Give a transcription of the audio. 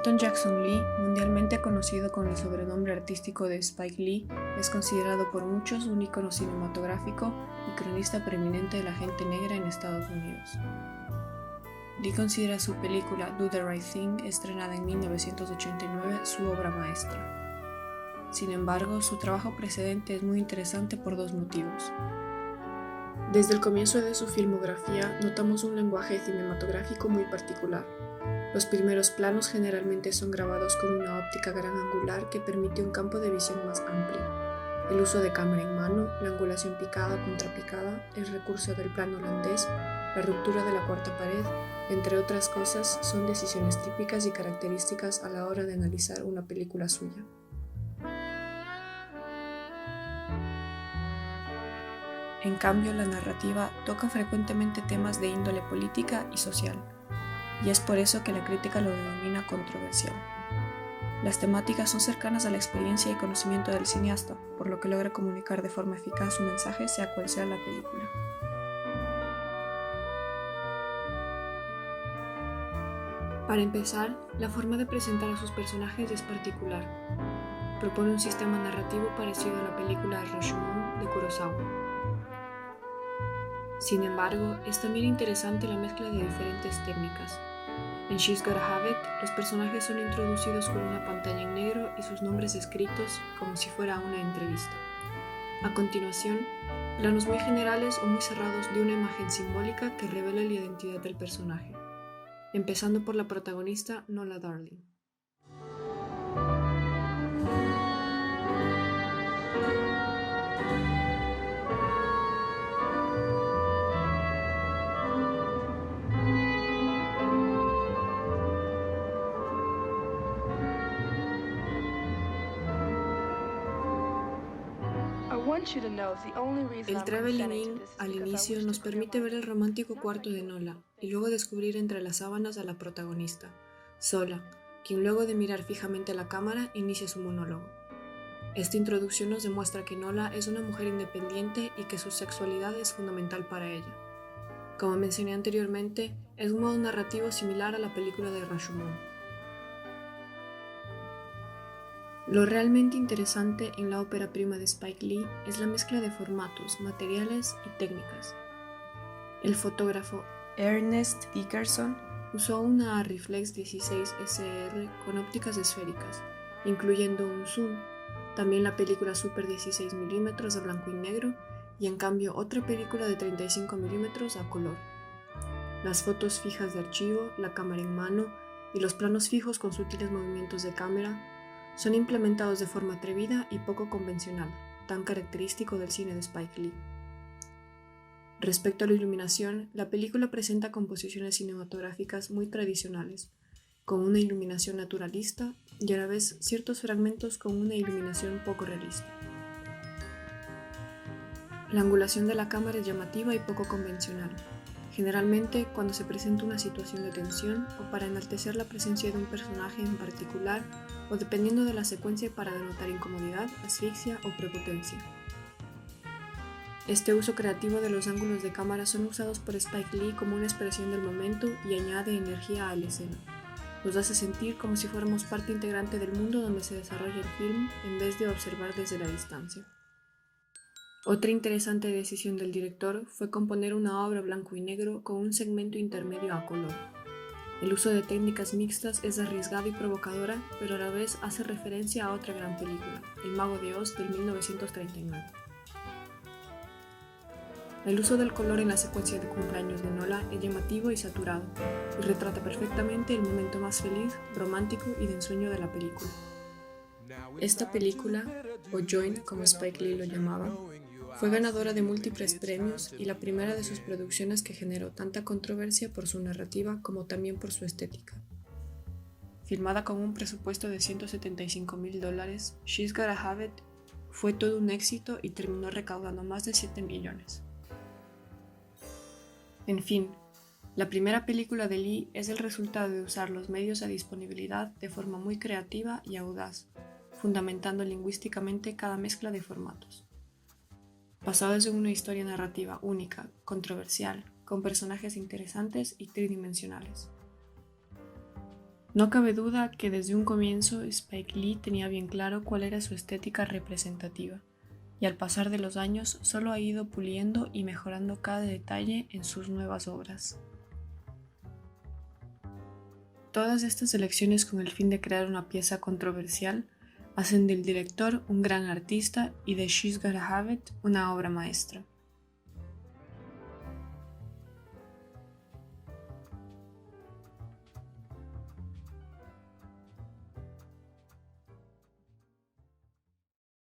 Anton Jackson Lee, mundialmente conocido con el sobrenombre artístico de Spike Lee, es considerado por muchos un ícono cinematográfico y cronista preeminente de la gente negra en Estados Unidos. Lee considera su película Do the Right Thing, estrenada en 1989, su obra maestra. Sin embargo, su trabajo precedente es muy interesante por dos motivos. Desde el comienzo de su filmografía, notamos un lenguaje cinematográfico muy particular. Los primeros planos generalmente son grabados con una óptica gran angular que permite un campo de visión más amplio. El uso de cámara en mano, la angulación picada contra picada, el recurso del plano holandés, la ruptura de la cuarta pared, entre otras cosas, son decisiones típicas y características a la hora de analizar una película suya. En cambio, la narrativa toca frecuentemente temas de índole política y social, y es por eso que la crítica lo denomina controversial. Las temáticas son cercanas a la experiencia y conocimiento del cineasta, por lo que logra comunicar de forma eficaz su mensaje, sea cual sea la película. Para empezar, la forma de presentar a sus personajes es particular. Propone un sistema narrativo parecido a la película Rashomon de Kurosawa. Sin embargo, es también interesante la mezcla de diferentes técnicas. En She's Gotta Have It, los personajes son introducidos con una pantalla en negro y sus nombres escritos como si fuera una entrevista. A continuación, planos muy generales o muy cerrados de una imagen simbólica que revela la identidad del personaje, empezando por la protagonista Nola Darling. El traveling in al inicio nos permite ver el romántico cuarto de Nola y luego descubrir entre las sábanas a la protagonista, Sola, quien luego de mirar fijamente a la cámara inicia su monólogo. Esta introducción nos demuestra que Nola es una mujer independiente y que su sexualidad es fundamental para ella. Como mencioné anteriormente, es un modo narrativo similar a la película de Rashomon. Lo realmente interesante en la ópera prima de Spike Lee es la mezcla de formatos, materiales y técnicas. El fotógrafo Ernest Dickerson usó una Arriflex 16 SR con ópticas esféricas, incluyendo un zoom, también la película Super 16 mm a blanco y negro y en cambio otra película de 35 mm a color. Las fotos fijas de archivo, la cámara en mano y los planos fijos con sutiles movimientos de cámara son implementados de forma atrevida y poco convencional, tan característico del cine de Spike Lee. Respecto a la iluminación, la película presenta composiciones cinematográficas muy tradicionales, con una iluminación naturalista y a la vez ciertos fragmentos con una iluminación poco realista. La angulación de la cámara es llamativa y poco convencional, generalmente cuando se presenta una situación de tensión o para enaltecer la presencia de un personaje en particular o dependiendo de la secuencia para denotar incomodidad, asfixia o prepotencia. Este uso creativo de los ángulos de cámara son usados por Spike Lee como una expresión del momento y añade energía a la escena. Nos hace sentir como si fuéramos parte integrante del mundo donde se desarrolla el film en vez de observar desde la distancia. Otra interesante decisión del director fue componer una obra blanco y negro con un segmento intermedio a color. El uso de técnicas mixtas es arriesgada y provocadora, pero a la vez hace referencia a otra gran película, El Mago de Oz del 1939. El uso del color en la secuencia de cumpleaños de Nola es llamativo y saturado, y retrata perfectamente el momento más feliz, romántico y de ensueño de la película. Esta película, o Joint como Spike Lee lo llamaba, fue ganadora de múltiples premios y la primera de sus producciones que generó tanta controversia por su narrativa como también por su estética. Filmada con un presupuesto de $175,000, She's Gotta Have It fue todo un éxito y terminó recaudando más de 7 millones. En fin, la primera película de Lee es el resultado de usar los medios a disponibilidad de forma muy creativa y audaz, fundamentando lingüísticamente cada mezcla de formatos. Basados en una historia narrativa única, controversial, con personajes interesantes y tridimensionales. No cabe duda que desde un comienzo Spike Lee tenía bien claro cuál era su estética representativa, y al pasar de los años solo ha ido puliendo y mejorando cada detalle en sus nuevas obras. Todas estas elecciones con el fin de crear una pieza controversial hacen del director un gran artista y de She's Gotta Have It una obra maestra.